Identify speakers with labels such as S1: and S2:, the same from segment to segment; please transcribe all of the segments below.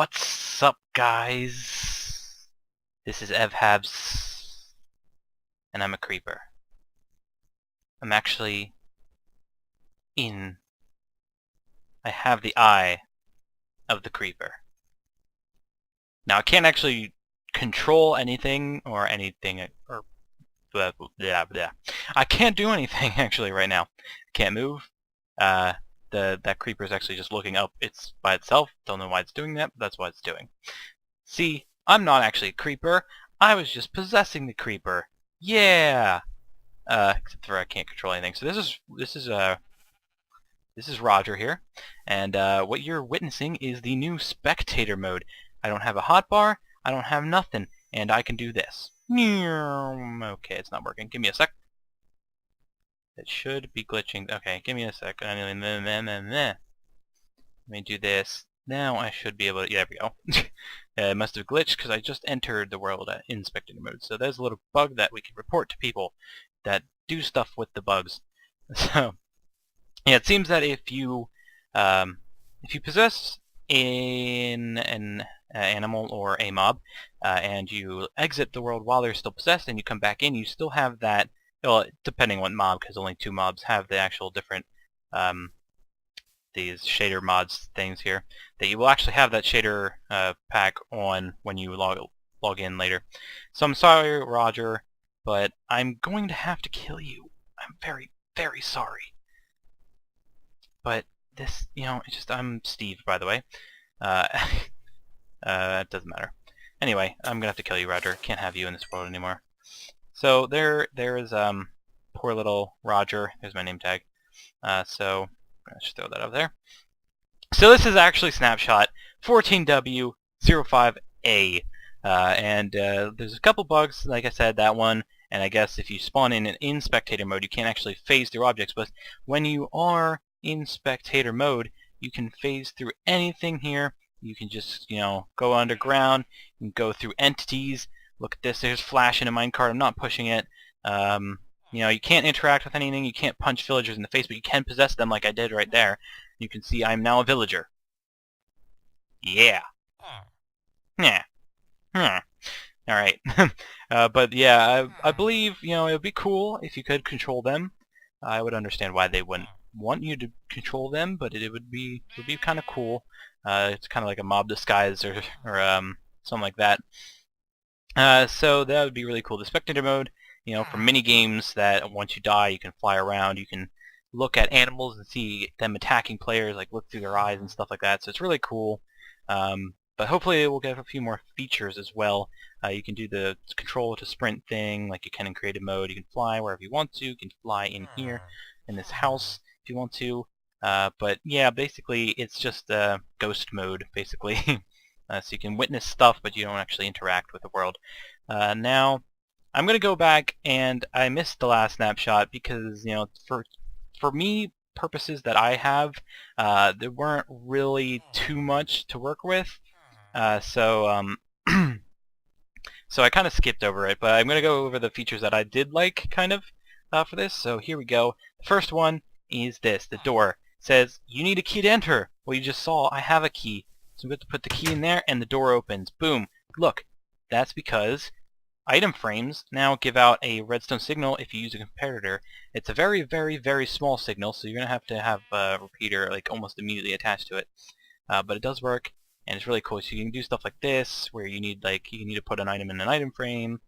S1: What's up, guys? This is Evhabs, and I'm a creeper. I'm actually in. I have the eye of the creeper. Now, I can't actually control anything or blah, blah, blah. I can't do anything actually right now. I can't move. That creeper is actually just looking up. It's by itself. Don't know why it's doing that, but that's what it's doing. See, I'm not actually a creeper. I was just possessing the creeper. Yeah. Except for I can't control anything. So this is Roger here, and what you're witnessing is the new spectator mode. I don't have a hotbar. I don't have nothing, and I can do this. Okay, it's not working. Give me a sec. It should be glitching. Okay, give me a sec. Let me do this. Now I should be able to... Yeah, there we go. It must have glitched because I just entered the world in spectator mode. So there's a little bug that we can report to people that do stuff with the bugs. So, yeah, it seems that if you possess an animal or a mob, and you exit the world while they're still possessed, and you come back in, you still have that. Well, depending on what mob, because only 2 mobs have the actual different these shader mods things here. That you will actually have that shader pack on when you log in later. So I'm sorry, Roger, but I'm going to have to kill you. I'm very, very sorry. But this, it's just, I'm Steve, by the way. It doesn't matter. Anyway, I'm gonna have to kill you, Roger. Can't have you in this world anymore. So there is poor little Roger. There's my name tag. So I should throw that up there. So this is actually Snapshot 14w05-A, and there's a couple bugs. Like I said, that one. And I guess if you spawn in spectator mode, you can't actually phase through objects. But when you are in spectator mode, you can phase through anything here. You can just, go underground. You can go through entities. Look at this. There's Flash in a minecart. I'm not pushing it. You can't interact with anything. You can't punch villagers in the face, but you can possess them like I did right there. You can see I'm now a villager. Yeah. Yeah. Alright. But yeah, I believe, it would be cool if you could control them. I would understand why they wouldn't want you to control them, but it would be kind of cool. It's kind of like a mob disguise or something like that. So that would be really cool. The spectator mode, for mini games that once you die you can fly around, you can look at animals and see them attacking players, like look through their eyes and stuff like that. So it's really cool. But hopefully we'll get a few more features as well. You can do the control to sprint thing like you can in creative mode. You can fly wherever you want to. You can fly in here in this house if you want to. But yeah, basically it's just ghost mode, basically. So you can witness stuff, but you don't actually interact with the world. Now, I'm going to go back, and I missed the last snapshot because, for me, purposes that I have, there weren't really too much to work with. So I kind of skipped over it, but I'm going to go over the features that I did like, kind of, for this. So here we go. The first one is this, the door. It says, you need a key to enter. Well, you just saw I have a key. So we have to put the key in there, and the door opens. Boom. Look, that's because item frames now give out a redstone signal if you use a comparator. It's a very, very, very small signal, so you're going to have a repeater like almost immediately attached to it. But it does work, and it's really cool. So you can do stuff like this, where you need to put an item in an item frame,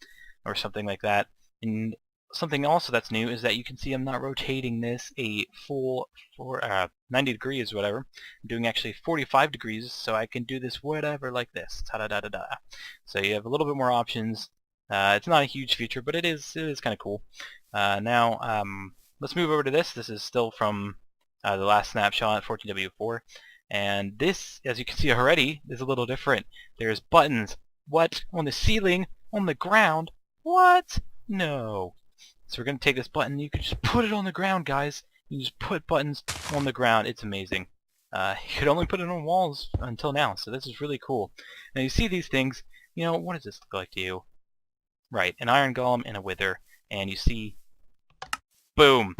S1: or something like that. And something also that's new is that you can see I'm not rotating this a full 90 degrees or whatever. I'm doing actually 45 degrees, so I can do this whatever like this. Ta-da-da-da-da. So you have a little bit more options. It's not a huge feature, but it is kind of cool. Now, let's move over to this. This is still from the last snapshot, 14w04. And this, as you can see already, is a little different. There's buttons. What? On the ceiling? On the ground? What? No. So we're going to take this button. You can just put it on the ground, guys. You can just put buttons on the ground. It's amazing. You could only put it on walls until now, so this is really cool. Now you see these things. What does this look like to you? Right, an iron golem and a wither. And you see, boom.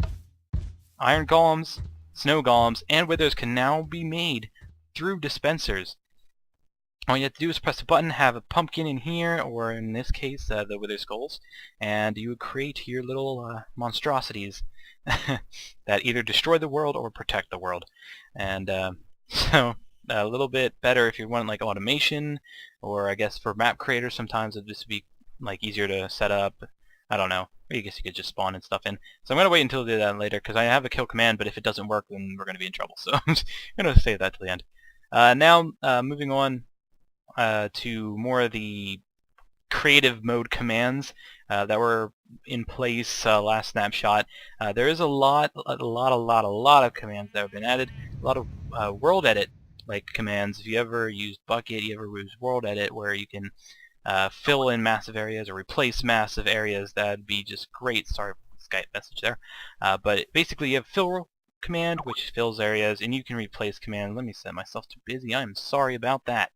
S1: Iron golems, snow golems, and withers can now be made through dispensers. all you have to do is press a button, have a pumpkin in here, or in this case, the wither skulls, and you would create your little monstrosities that either destroy the world or protect the world. And so a little bit better if you want like automation, or I guess for map creators sometimes this would be like easier to set up. I don't know. I guess you could just spawn and stuff in. So I'm going to wait until I do that later, because I have a kill command, but if it doesn't work, then we're going to be in trouble. So I'm just going to save that till the end. Now, moving on to more of the creative mode commands that were in place last snapshot. There is a lot of commands that have been added. A lot of world edit like commands. If you ever used bucket, you ever used world edit, where you can fill in massive areas or replace massive areas, that'd be just great. Sorry for the Skype message there. But basically you have fill command, which fills areas, and you can replace command. Let me set myself to busy. I'm sorry about that.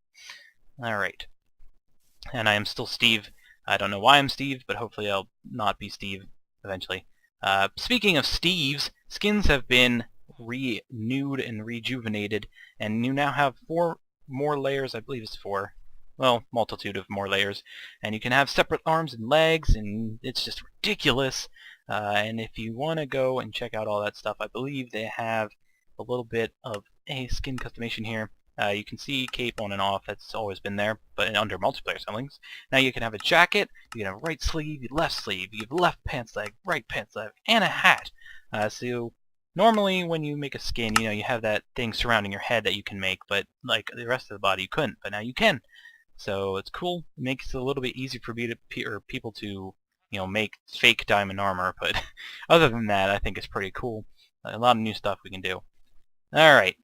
S1: Alright. And I am still Steve. I don't know why I'm Steve, but hopefully I'll not be Steve eventually. Speaking of Steves, skins have been renewed and rejuvenated, and you now have 4 more layers. I believe it's 4. Well, multitude of more layers. And you can have separate arms and legs, and it's just ridiculous. And if you want to go and check out all that stuff, I believe they have a little bit of a skin customization here. You can see cape on and off, that's always been there, but under multiplayer settings. Now you can have a jacket, you can have right sleeve, left sleeve, you have left pants leg, right pants leg, and a hat. So normally when you make a skin, you have that thing surrounding your head that you can make, but like the rest of the body you couldn't, but now you can. So it's cool. It makes it a little bit easier for people to make fake diamond armor, but other than that, I think it's pretty cool. A lot of new stuff we can do. Alright.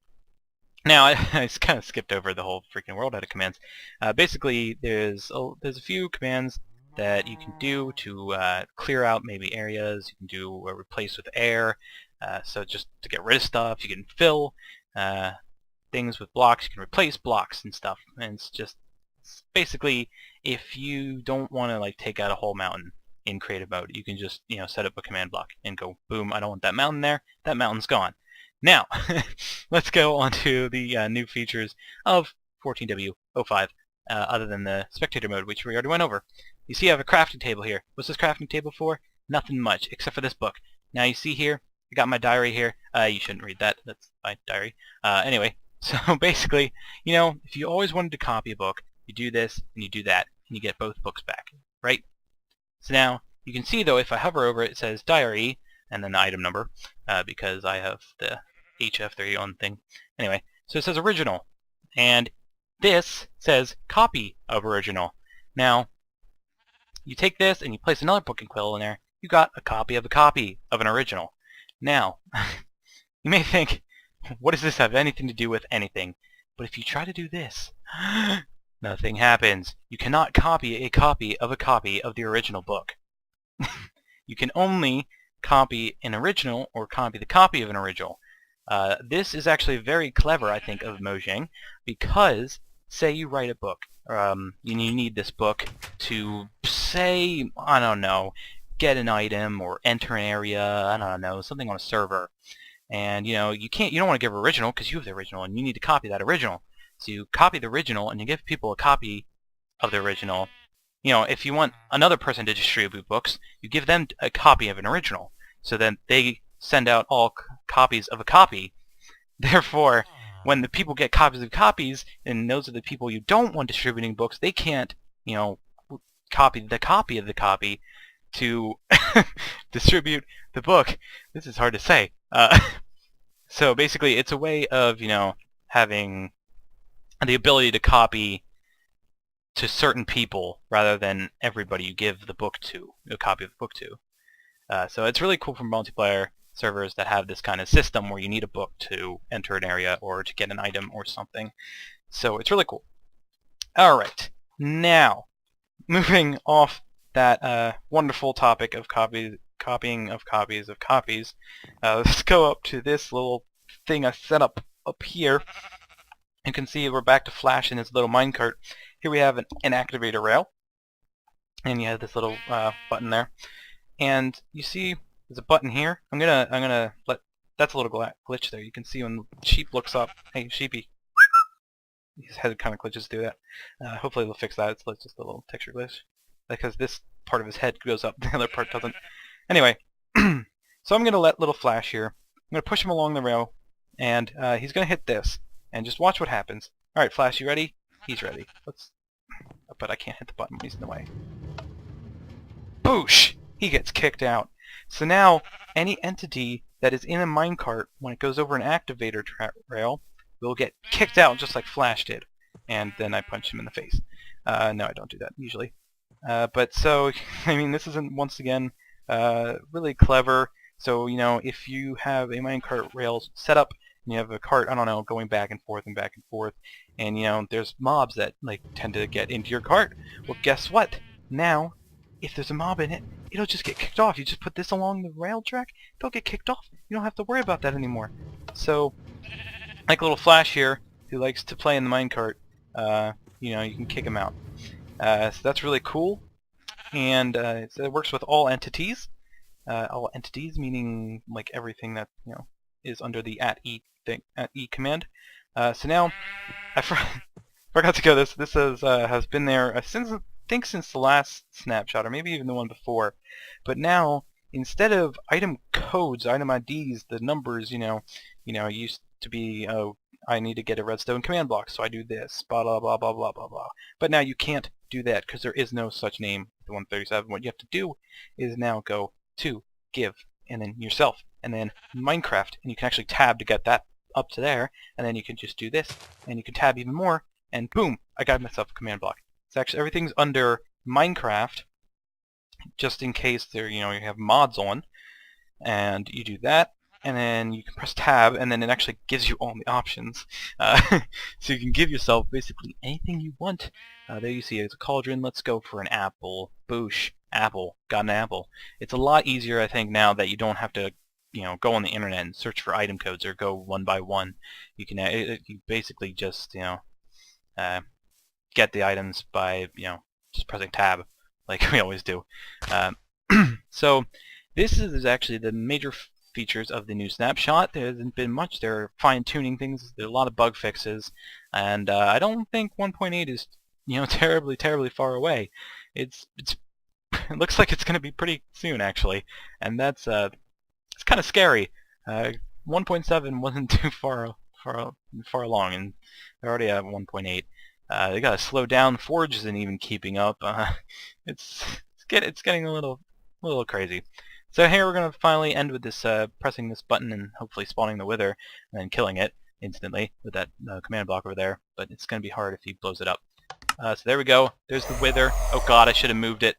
S1: Now, I kind of skipped over the whole freaking world edit commands. Basically, there's a few commands that you can do to clear out maybe areas. You can do replace with air, so just to get rid of stuff. You can fill things with blocks. You can replace blocks and stuff. And it's basically, if you don't want to like take out a whole mountain in creative mode, you can just set up a command block and go boom. I don't want that mountain there. That mountain's gone. Now, let's go on to the new features of 14w05, other than the spectator mode, which we already went over. You see I have a crafting table here. What's this crafting table for? Nothing much, except for this book. Now you see here, I got my diary here. You shouldn't read that. That's my diary. Anyway, so basically, if you always wanted to copy a book, you do this and you do that, and you get both books back, right? So now, you can see though, if I hover over it, it says diary, and then the item number, because I have the HF30 on thing. Anyway, so it says original, and this says copy of original. Now, you take this and you place another book and quill in there, you got a copy of an original. Now, you may think, what does this have anything to do with anything? But if you try to do this, nothing happens. You cannot copy a copy of the original book. You can only copy an original or copy the copy of an original. This is actually very clever, I think, of Mojang, because say you write a book, and you need this book to, say, I don't know, get an item or enter an area, I don't know, something on a server. And you don't want to give original because you have the original and you need to copy that original. So you copy the original and you give people a copy of the original. If you want another person to distribute books, you give them a copy of an original. So then they send out all copies of a copy. Therefore, when the people get copies of copies, and those are the people you don't want distributing books, they can't, copy the copy of the copy to distribute the book. This is hard to say. So basically, it's a way of, having the ability to copy to certain people rather than everybody you give the book to, a copy of the book to. So it's really cool for multiplayer servers that have this kind of system where you need a book to enter an area or to get an item or something. So it's really cool. Alright, now, moving off that wonderful topic of copying of copies of copies, let's go up to this little thing I set up here. You can see we're back to Flash in his little minecart. Here we have an activator rail, and you have this little button there. And you see there's a button here. I'm gonna let, that's a little glitch there. You can see when the sheep looks up. Hey, sheepy. his head kind of glitches through that. Hopefully they'll fix that. It's like just a little texture glitch. Because this part of his head goes up, the other part doesn't. Anyway, so I'm going to let little Flash here. I'm going to push him along the rail, and he's going to hit this. And just watch what happens. Alright, Flash, you ready? He's ready. But I can't hit the button when he's in the way. Boosh! He gets kicked out. So now, any entity that is in a minecart, when it goes over an activator rail, will get kicked out just like Flash did. And then I punch him in the face. No, I don't do that, usually. But so, I mean, this isn't, once again, really clever. So, you know, if you have a minecart rail set up, and you have a cart, I don't know, going back and forth, and, you know, there's mobs that, like, tend to get into your cart. Well, guess what? Now, if there's a mob in it, it'll just get kicked off. You just put this along the rail track, it'll get kicked off. You don't have to worry about that anymore. So, like little Flash here, who likes to play in the minecart, you know, you can kick him out. So that's really cool, and so it works with all entities. All entities meaning like everything that, you know, is under the @e command. So now I forgot to go. This has been there since, I think, since the last snapshot, or maybe even the one before. But now, instead of item codes, item IDs, the numbers, you know, used to be, oh, I need to get a redstone command block, so I do this, blah blah blah blah blah blah blah. But now you can't do that because there is no such name, the 137. What you have to do is now go to give, and then yourself, and then Minecraft, and you can actually tab to get that up to there, and then you can just do this, and you can tab even more, and boom, I got myself a command block. It's actually, everything's under Minecraft, just in case there, you know, you have mods on, and you do that, and then you can press tab, and then it actually gives you all the options. So you can give yourself basically anything you want. There you see it's a cauldron. Let's go for an apple. Boosh. Apple. Got an apple. It's a lot easier, I think, now that you don't have to, you know, go on the internet and search for item codes or go one by one. You can you basically just, you know, get the items by, you know, just pressing tab like we always do. So this is actually the major features of the new Snapshot. There hasn't been much. They're fine-tuning things. There are a lot of bug fixes, and I don't think 1.8 is, you know, terribly far away. It looks like it's going to be pretty soon, actually, and that's it's kind of scary. 1.7 wasn't too far along, and they're already at 1.8. They got to slow down. Forge isn't even keeping up. It's getting a little crazy. So here we're going to finally end with this pressing this button and hopefully spawning the wither and then killing it instantly with that command block over there. But it's going to be hard if he blows it up. So there we go. There's the wither. Oh god, I should have moved it.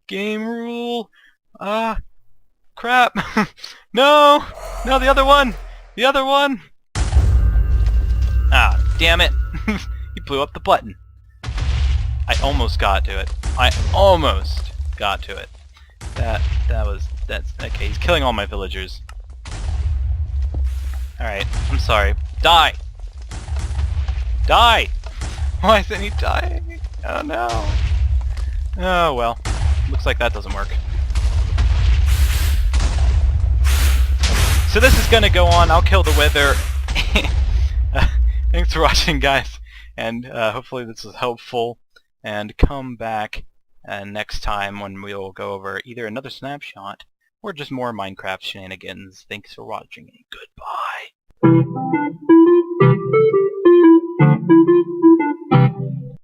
S1: Game rule. Crap. No, the other one. The other one. Ah, damn it. He blew up the button. I almost got to it. I almost got to it. That's okay. He's killing all my villagers. Alright, I'm sorry. Die! Die! Why isn't he dying? Oh no. Oh well. Looks like that doesn't work. So this is gonna go on. I'll kill the wither. Thanks for watching, guys, and hopefully this was helpful. And come back next time when we'll go over either another snapshot or just more Minecraft shenanigans. Thanks for watching, and goodbye.